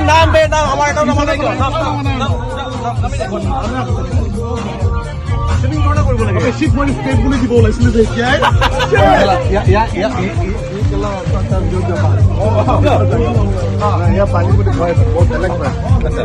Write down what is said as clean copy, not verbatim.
নাম বে নাম আমার এটা নাম নাই শিখ মানে স্টেপ গুলি দিব লাইছিল যে কি আই ইয়া পানি বলে হয় বহুত লাগবে আচ্ছা